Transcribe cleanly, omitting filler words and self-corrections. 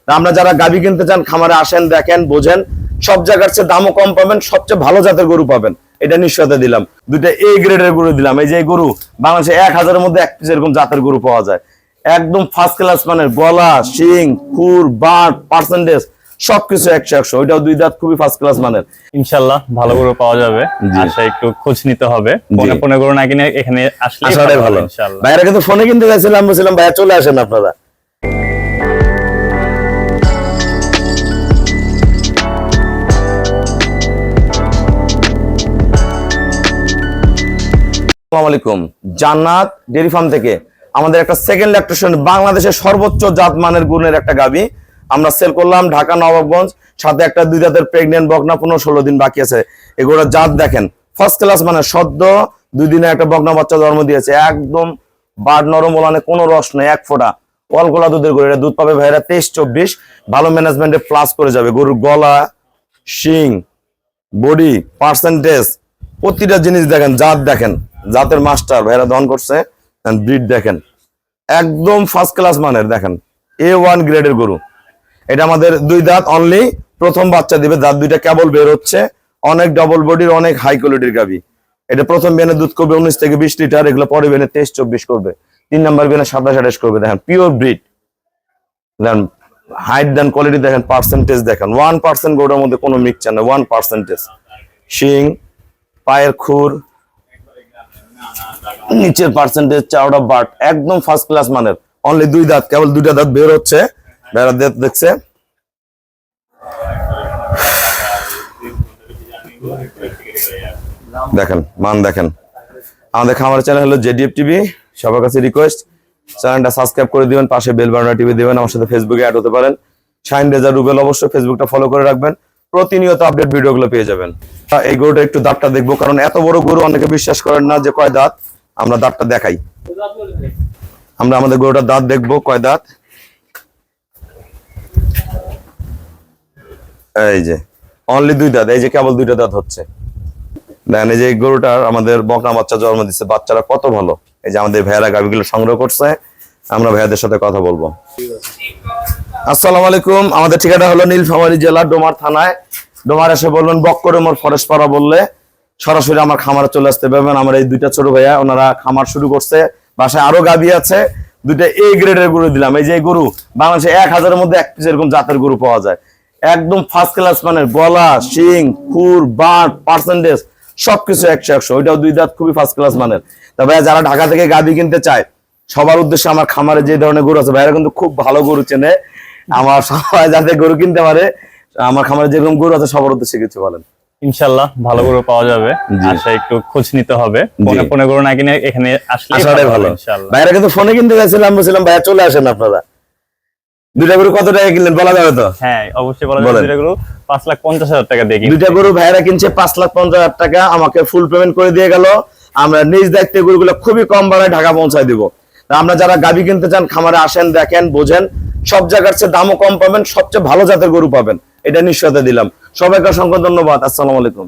আমরা যারা গাভী কিনতে চান খামারে আসেন, দেখেন, বোঝেন, সব জায়গার চেয়ে দামও কম পাবেন, সবচেয়ে ভালো জাতের গরু পাবেন, এটা নিশ্চয়তা দিলাম। দুইটা এ গ্রেডের গরু দিলাম। এই যে গরু বাংলাদেশে 1000-এর মধ্যে এক পিস এরকম জাতের গরু পাওয়া যায়, একদম ফার্স্ট ক্লাস মানের, গলা, শিং, খুর, বাট, পার্সেন্টেজ সবকিছু 100-100। ওইটাও দুই দাঁত, খুবই ফার্স্ট ক্লাস মানের। ইনশাআল্লাহ ভালো গরু পাওয়া যাবে। আশা একটু খোঁজ নিতে হবে, পনে গরু না কিনে এখানে আসলে ভালো। ইনশাআল্লাহ ভাইরা কিন্তু ফোনে কিনতে গেছিলাম, বলছিলাম ভাইয়া চলে আসেন আপনারা। আসসালামু আলাইকুম, জান্নাত ডেইরি ফার্ম থেকে আমাদের একটা সেকেন্ড ল্যাকটেশন বাংলাদেশের সর্বোচ্চ জাত মানের গুণের একটা গাভী আমরা সেল করলাম ঢাকা নবাবগঞ্জ। সাথে একটা দুই দাঁতের প্রেগনেন্ট বকনা, 15-16 দিন বাকি আছে। এগুলোর জাত দেখেন, ফার্স্ট ক্লাস মানে, সদ্য 2 দিনে একটা বকনা বাচ্চা জন্ম দিয়েছে, একদম বাট নরম, ওলানে কোনো রস নেই, এক ফোঁটা, অলগোলা দুধের গরু। এটা দুধ পাবে ভাইরা 23-24, ভালো ম্যানেজমেন্টে প্লাস করে যাবে। গরুর গলা, শিং, বডি, পার্সেন্টেজ, প্রতিটা জিনিস দেখেন, জাত দেখেন, জাতের মাস্টার ভাইরা দহন করছে। ব্রিড দেখেন, একদম ফার্স্ট ক্লাস মানের, দেখেন A1 গ্রেডের গরু। এটা আমাদের দুই দাঁত অনলি, প্রথম বাচ্চা দিবে, দাঁত দুইটা কেবল বের হচ্ছে, অনেক ডবল বডির, অনেক হাই কোয়ালিটির গাভী। এটা প্রথম বেনে দুধ করবে 19 থেকে 20 লিটার, এগুলো পরে বেনে 23-24 করবে, 3 নাম্বার বেনে 27-28 করবে। দেখেন পিওর ব্রিড, দেখেন হাইট দেন, কোয়ালিটি দেখেন, পার্সেন্টেজ দেখেন, 1% গরুর মধ্যে কোনো মিক্সচার নেই, 1%। শিং, পায়ের খুর, নিচের পার্সেন্টেজ, চাওড়া বাট, একদম ফার্স্ট ক্লাস মানের। অনলি দুই দাঁত, কেবল দুইটা দাঁত বের হচ্ছে, বেড়া দাঁত দেখছে। দেখেন মান দেখেন। আমাদের খামারের চ্যানেল হলো JDF টিভি। সবার কাছে রিকোয়েস্ট, চ্যানেলটা সাবস্ক্রাইব করে দিবেন, পাশে বেল বাটনটা টিপে দিবেন। আমার সাথে ফেসবুকে অ্যাড হতে পারেন, শাইন রেজা রুবেল, অবশ্যই ফেসবুকটা ফলো করে রাখবেন, প্রতিনিয়ত আপডেট ভিডিওগুলো পেয়ে যাবেন। এই গরুটা একটু দাঁতটা দেখবো, কারণ এত বড় গরু অনেকে বিশ্বাস করেন না যে কয় দাঁত। আমরা দাঁতটা দেখাই, আমরা আমাদের গরুটার দাঁত দেখবো কয় দাঁত। এই যে অনলি দুই দাঁত, এই যে কেবল দুইটা দাঁত হচ্ছে। দেখেন এই যে গরুটার আমাদের বকনা বাচ্চা জন্ম দিচ্ছে, বাচ্চারা কত ভালো। এই যে আমাদের ভাইয়ারা গাভীগুলো সংগ্রহ করছে, আমরা ভাইয়াদের সাথে কথা বলবো। আসসালামু আলাইকুম, আমাদের ঠিকানা হলো নীলফামারী জেলা ডোমার থানায়। ডোমার এসে বলবেন বক্করে মোর ফরেস্ট পাড়া বললে সরাসরি আমার খামারে চলে আসতে পারবেন। আমার এই দুইটা ছোট ভাইয়া, ওনারা খামার শুরু করছে, বাসায় আরো গাভী আছে। দুইটা A গ্রেডের গরু দিলাম। এই যে গরু বাংলাদেশে 1000-এর মধ্যে এক পিস এরকম জাতের গরু পাওয়া যায়, একদম ফার্স্ট ক্লাস মানের, গলা, শিং, খুর, বাট, পার্সেন্টেজ সবকিছু 100-100। ওইটাও দুই দাঁত, খুবই ফার্স্ট ক্লাস মানের। তবে যারা ঢাকা থেকে গাভী কিনতে চায়, সবার উদ্দেশ্যে আমার খামারে যে ধরনের গরু আছে, ভাইরা কিন্তু খুব ভালো গরু চেনে। আমার সবাই যাতে গরু কিনতে পারে, আমার খামারে যেরকম গরু আছে সবার উদ্দেশ্যে কিছু বলেন। ইনশাআল্লাহ ভালো গরু পাওয়া যাবে। আশা একটু খোঁজ নিতে হবে, পনে গরু না কিনে এখানে আসলে ভালো। ইনশাআল্লাহ ভাইরা কিন্তু ফোনে কিনতে গেছিলাম, বলছিলাম ভাইয়া চলে আসেন আপনারা। দুইটা গরু কত টাকা কিনলেন বলা যাবে তো? হ্যাঁ অবশ্যই বলা যাবে। দুইটা গরু 5,50,000 টাকা দিয়ে, দুইটা গরু ভাইরা কিনছে 5,50,000 টাকা, আমাকে ফুল পেমেন্ট করে দিয়ে গেল। আমরা নিজ দায়িত্বে গরুগুলো খুবই কম ভাড়ায় ঢাকা পৌঁছায় দিব। আমরা যারা গাভী কিনতে চান খামারে আসেন, দেখেন, বোঝেন, সব জায়গার চেয়ে দামও কম পাবেন, সবচেয়ে ভালো জাতের গরু পাবেন, এটা নিশ্চয়তা দিলাম। সবাইকে অসংখ্য ধন্যবাদ। আসসালামু আলাইকুম।